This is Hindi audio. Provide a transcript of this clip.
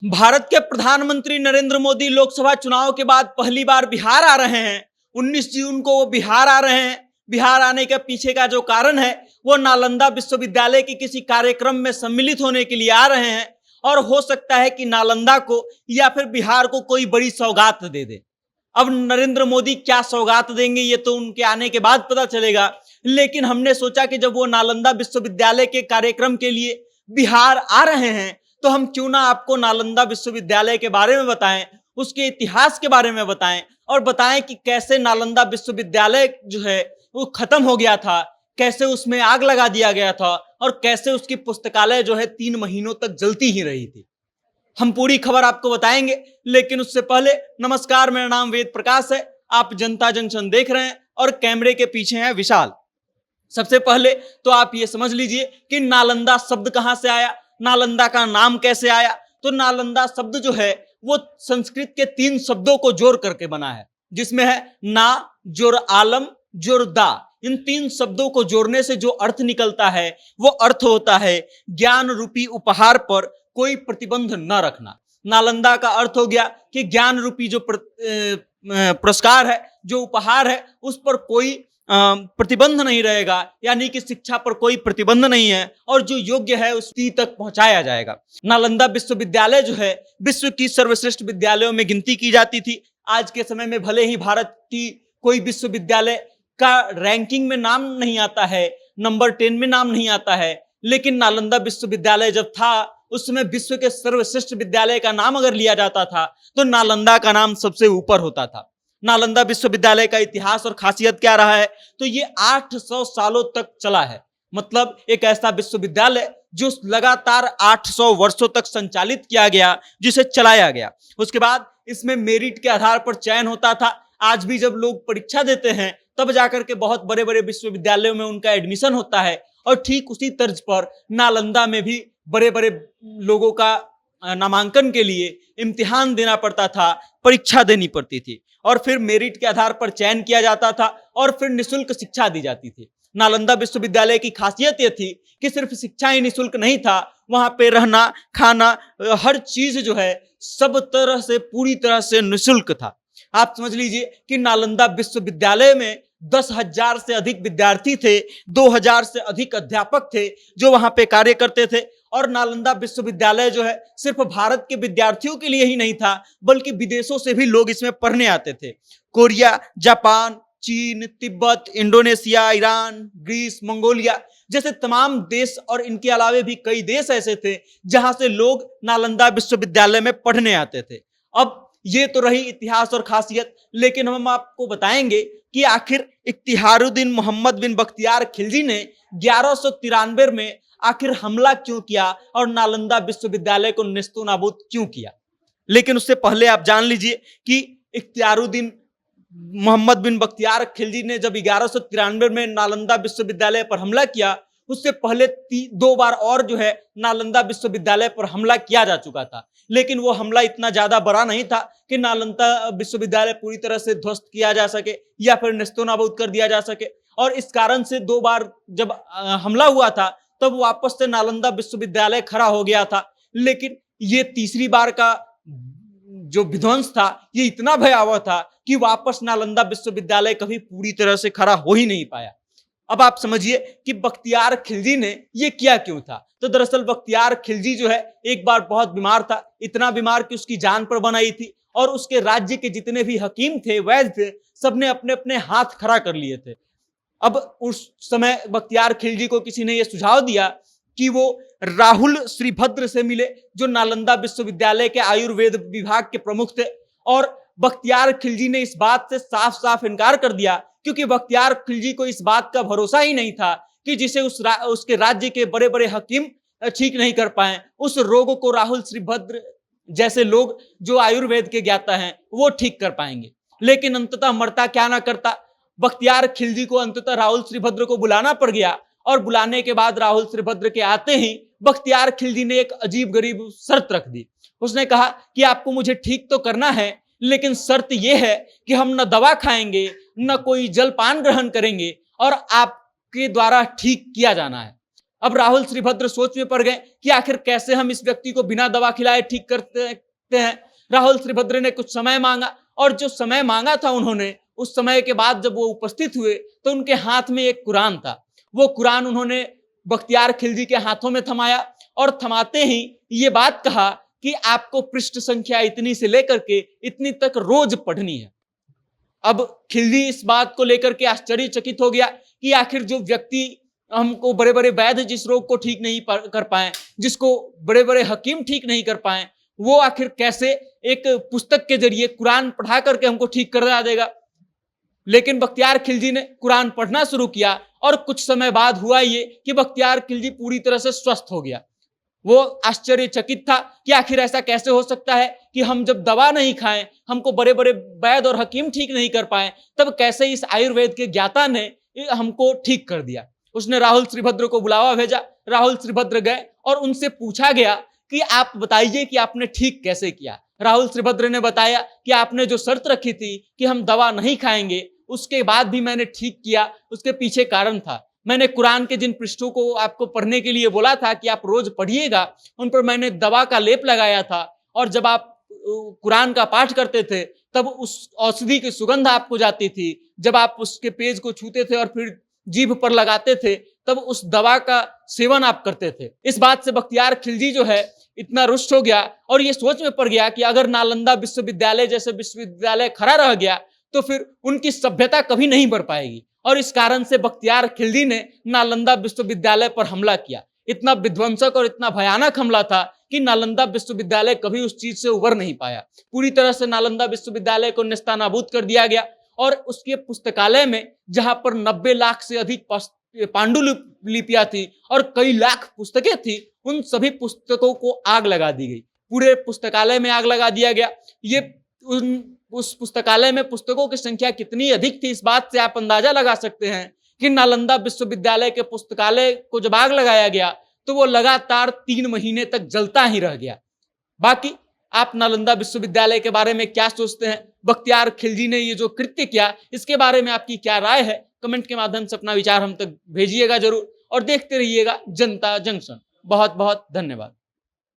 भारत के प्रधानमंत्री नरेंद्र मोदी लोकसभा चुनाव के बाद पहली बार बिहार आ रहे हैं। 19 जून को वो बिहार आ रहे हैं। बिहार आने के पीछे का जो कारण है वो नालंदा विश्वविद्यालय के किसी कार्यक्रम में सम्मिलित होने के लिए आ रहे हैं और हो सकता है कि नालंदा को या फिर बिहार को कोई बड़ी सौगात दे दे। अब नरेंद्र मोदी क्या सौगात देंगे ये तो उनके आने के बाद पता चलेगा, लेकिन हमने सोचा कि जब वो नालंदा विश्वविद्यालय के कार्यक्रम के लिए बिहार आ रहे हैं तो हम क्यों ना आपको नालंदा विश्वविद्यालय के बारे में बताएं, उसके इतिहास के बारे में बताएं और बताएं कि कैसे नालंदा विश्वविद्यालय जो है वो खत्म हो गया था, कैसे उसमें आग लगा दिया गया था और कैसे उसकी पुस्तकालय जो है 3 महीनों तक जलती ही रही थी। हम पूरी खबर आपको बताएंगे, लेकिन उससे पहले नमस्कार, मेरा नाम वेद प्रकाश है। आप जनता जंक्शन देख रहे हैं और कैमरे के पीछे है विशाल। सबसे पहले तो आप ये समझ लीजिए कि नालंदा शब्द कहां से आया, नालंदा का नाम कैसे आया। तो नालंदा शब्द जो है वो संस्कृत के 3 शब्दों को जोड़ करके बना है, जिसमें है ना, जोर आलम, जोर दा। इन 3 शब्दों को जोड़ने से जो अर्थ निकलता है वो अर्थ होता है ज्ञान रूपी उपहार पर कोई प्रतिबंध न रखना। नालंदा का अर्थ हो गया कि ज्ञान रूपी जो पुरस्कार है, जो उपहार है, उस पर कोई प्रतिबंध नहीं रहेगा, यानी कि शिक्षा पर कोई प्रतिबंध नहीं है और जो योग्य है उसकी तक पहुंचाया जाएगा। नालंदा विश्वविद्यालय जो है विश्व की सर्वश्रेष्ठ विद्यालयों में गिनती की जाती थी। आज के समय में भले ही भारत की कोई विश्वविद्यालय का रैंकिंग में नाम नहीं आता है, नंबर 10 में नाम नहीं आता है, लेकिन नालंदा विश्वविद्यालय जब था उस समय विश्व के सर्वश्रेष्ठ विद्यालय का नाम अगर लिया जाता था तो नालंदा का नाम सबसे ऊपर होता था। नालंदा विश्वविद्यालय का इतिहास और खासियत क्या रहा है, तो ये 800 सालों तक चला है। मतलब एक ऐसा विश्वविद्यालय जो लगातार 800 वर्षों तक संचालित किया गया, जिसे चलाया गया। उसके बाद इसमें मेरिट के आधार पर चयन होता था। आज भी जब लोग परीक्षा देते हैं तब जाकर के बहुत बड़े बड़े विश्वविद्यालयों में उनका एडमिशन होता है और ठीक उसी तर्ज पर नालंदा में भी बड़े बड़े लोगों का नामांकन के लिए इम्तिहान देना पड़ता था, परीक्षा देनी पड़ती थी और फिर मेरिट के आधार पर चयन किया जाता था और फिर निःशुल्क शिक्षा दी जाती थी। नालंदा विश्वविद्यालय की खासियत यह थी कि सिर्फ शिक्षा ही निःशुल्क नहीं था, वहां पे रहना, खाना, हर चीज जो है सब तरह से पूरी तरह से निःशुल्क था। आप समझ लीजिए कि नालंदा विश्वविद्यालय में 10,000 से अधिक विद्यार्थी थे, 2,000 से अधिक अध्यापक थे जो वहां पे कार्य करते थे। और नालंदा विश्वविद्यालय जो है सिर्फ भारत के विद्यार्थियों के लिए ही नहीं था, बल्कि विदेशों से भी लोग इसमें पढ़ने आते थे। कोरिया, जापान, चीन, तिब्बत, इंडोनेशिया, ईरान, ग्रीस, मंगोलिया जैसे तमाम देश और इनके अलावे भी कई देश ऐसे थे जहां से लोग नालंदा विश्वविद्यालय में पढ़ने आते थे। अब ये तो रही इतिहास और खासियत, लेकिन हम आपको बताएंगे कि आखिर इख्तियारुद्दीन मोहम्मद बिन बख्तियार खिलजी ने 1193 में आखिर हमला क्यों किया और नालंदा विश्वविद्यालय को नेस्तो नाबूद क्यों किया। लेकिन उससे पहले आप जान लीजिए कि इख्तियारुद्दीन मोहम्मद बिन बख्तियार खिलजी ने जब 1193 में नालंदा विश्वविद्यालय पर हमला किया, उससे पहले 2 बार और जो है नालंदा विश्वविद्यालय पर हमला किया जा चुका था, लेकिन वो हमला इतना ज्यादा बड़ा नहीं था कि नालंदा विश्वविद्यालय पूरी तरह से ध्वस्त किया जा सके या फिर नेस्तनाबूद कर दिया जा सके। और इस कारण से 2 बार जब हमला हुआ था तब वापस से नालंदा विश्वविद्यालय खड़ा हो गया था, लेकिन ये तीसरी बार का जो विध्वंस था ये इतना भयावह था कि वापस नालंदा विश्वविद्यालय कभी पूरी तरह से खड़ा हो ही नहीं पाया। अब आप समझिए कि बख्तियार खिलजी ने ये किया क्यों था। तो दरअसल बख्तियार खिलजी जो है एक बार बहुत बीमार था, इतना बीमार कि उसकी जान पर बन आई थी और उसके राज्य के जितने भी हकीम थे, वैद्य थे, सबने अपने अपने हाथ खड़ा कर लिए थे। अब उस समय बख्तियार खिलजी को किसी ने यह सुझाव दिया कि वो राहुल श्रीभद्र से मिले, जो नालंदा विश्वविद्यालय के आयुर्वेद विभाग के प्रमुख थे। और बख्तियार खिलजी ने इस बात से साफ साफ इनकार कर दिया, क्योंकि बख्तियार खिलजी को इस बात का भरोसा ही नहीं था कि जिसे उसके राज्य के बड़े बड़े हकीम ठीक नहीं कर पाए, उस रोग को राहुल श्रीभद्र जैसे लोग जो आयुर्वेद के ज्ञाता हैं वो ठीक कर पाएंगे। लेकिन अंततः मरता क्या ना करता, बख्तियार खिलजी को अंततः राहुल श्रीभद्र को बुलाना पड़ गया और बुलाने के बाद राहुल श्रीभद्र के आते ही बख्तियार खिलजी ने एक अजीब गरीब शर्त रख दी। उसने कहा कि आपको मुझे ठीक तो करना है, लेकिन शर्त यह है कि हम न दवा खाएंगे, न कोई जलपान ग्रहण करेंगे और आपके द्वारा ठीक किया जाना है। अब राहुल श्रीभद्र सोच में पड़ गए कि आखिर कैसे हम इस व्यक्ति को बिना दवा खिलाए ठीक करते हैं। राहुल श्रीभद्र ने कुछ समय मांगा, और जो समय मांगा था उन्होंने, उस समय के बाद जब वो उपस्थित हुए तो उनके हाथ में एक कुरान था। वो कुरान उन्होंने बख्तियार खिलजी के हाथों में थमाया, और थमाते ही ये बात कहा कि आपको पृष्ठ संख्या इतनी से लेकर के इतनी तक रोज पढ़नी है। अब खिलजी इस बात को लेकर के आश्चर्यचकित हो गया कि आखिर जो व्यक्ति हमको बड़े बड़े वैद्य जिस रोग को ठीक नहीं कर पाए, जिसको बड़े बड़े हकीम ठीक नहीं कर पाए, वो आखिर कैसे एक पुस्तक के जरिए कुरान पढ़ा करके हमको ठीक करा देगा। लेकिन बख्तियार खिलजी ने कुरान पढ़ना शुरू किया, और कुछ समय बाद हुआ ये कि बख्तियार खिलजी पूरी तरह से स्वस्थ हो गया। वो आश्चर्यचकित था कि आखिर ऐसा कैसे हो सकता है कि हम जब दवा नहीं खाएं, हमको बड़े बड़े वैद्य और हकीम ठीक नहीं कर पाए, तब कैसे इस आयुर्वेद के ज्ञाता ने हमको ठीक कर दिया। उसने राहुल श्रीभद्र को बुलावा भेजा। राहुल श्रीभद्र गए और उनसे पूछा गया कि आप बताइए कि आपने ठीक कैसे किया। राहुल श्रीभद्र ने बताया कि आपने जो शर्त रखी थी कि हम दवा नहीं खाएंगे, उसके बाद भी मैंने ठीक किया। उसके पीछे कारण था, मैंने कुरान के जिन पृष्ठों को आपको पढ़ने के लिए बोला था कि आप रोज पढ़िएगा, उन पर मैंने दवा का लेप लगाया था, और जब आप कुरान का पाठ करते थे तब उस औषधि की सुगंध आपको जाती थी। जब आप उसके पेज को छूते थे और फिर जीभ पर लगाते थे, तब उस दवा का सेवन आप करते थे। इस बात से बख्तियार खिलजी जो है इतना रुष्ट हो गया, और ये सोच में पड़ गया कि अगर नालंदा विश्वविद्यालय जैसे विश्वविद्यालय खड़ा रह गया तो फिर उनकी सभ्यता कभी नहीं बढ़ पाएगी। और इस कारण से बख्तियार खिलजी ने नालंदा विश्वविद्यालय पर हमला किया। इतना विध्वंसक और इतना भयानक हमला था कि नालंदा विश्वविद्यालय कभी उस चीज से उबर नहीं पाया। पूरी तरह से नालंदा विश्वविद्यालय को नेस्तनाबूद कर दिया गया, और उसके पुस्तकालय में, जहां पर 90 लाख से अधिक पांडुलिपियां थी और कई लाख पुस्तकें थी, उन सभी पुस्तकों को आग लगा दी गई। पूरे पुस्तकालय में आग लगा दिया गया। ये उस पुस्तकालय में पुस्तकों की संख्या कितनी अधिक थी, इस बात से आप अंदाजा लगा सकते हैं कि नालंदा विश्वविद्यालय के पुस्तकालय को जब आग लगाया गया तो वो लगातार 3 महीने तक जलता ही रह गया। बाकी आप नालंदा विश्वविद्यालय के बारे में क्या सोचते हैं? बख्तियार खिलजी ने ये जो कृत्य किया, इसके बारे में आपकी क्या राय है? कमेंट के माध्यम से अपना विचार हम तक भेजिएगा जरूर, और देखते रहिएगा जनता जंक्शन। बहुत बहुत धन्यवाद।